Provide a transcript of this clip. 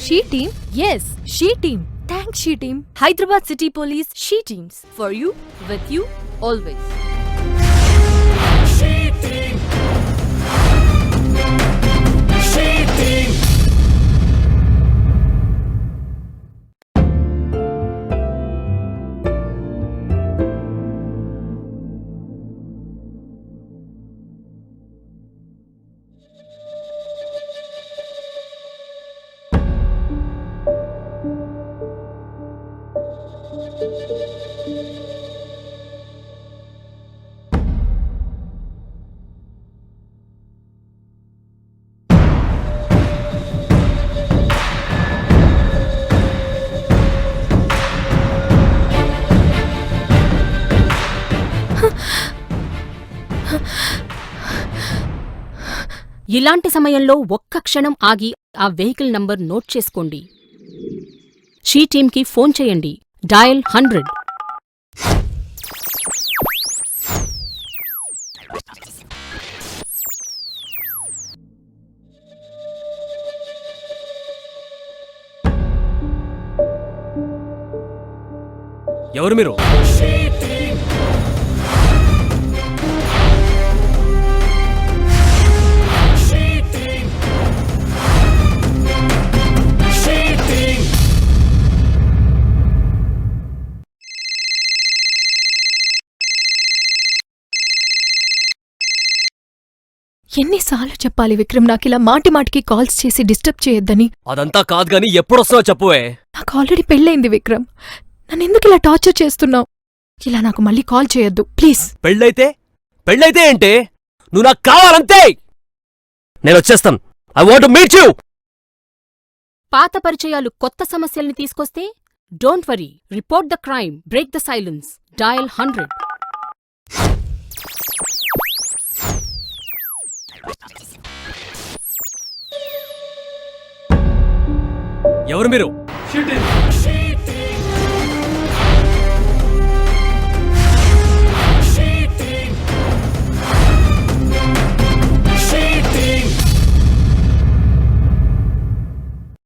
She Team? Yes, She Team. Thanks, She Team. Hyderabad City Police, She Teams. For you, with you, always. She Team. She Team. ఇలాంటి సమయంలో ఒక్క క్షణం ఆగి ఆ vehicle number note చేసుకోండి. She టీమ్కి phone చేయండి. డయల్ 100. ఎవరు మీరు? She Team. She Team. She Team. ఎన్నిసార్లు చెప్పాలి విక్రమ్ నాకిలా మాటి మాటికి కాల్స్ చేసి డిస్టర్బ్ చేయొద్దని? అదంతా కాదు గాని ఎప్పుడొస్తావో చెప్పువే. నాకు ఆల్రెడీ పెళ్ళైంది విక్రమ్. నన్నెందుకు ఇలా టార్చర్ చేస్తున్నావు? ఇలా నాకు మళ్ళీ కాల్ చేయొద్దు ప్లీజ్. పెళ్ళైతే ఏంటే? నువ్వు నాకు కావాలంతే. నేను వచ్చేస్తాను. I want to meet you. పాత పరిచయాలు కొత్త సమస్యల్ని తీసుకొస్తే don't worry, report the crime, break the silence. Dial 100. ఎవరు మీరు? She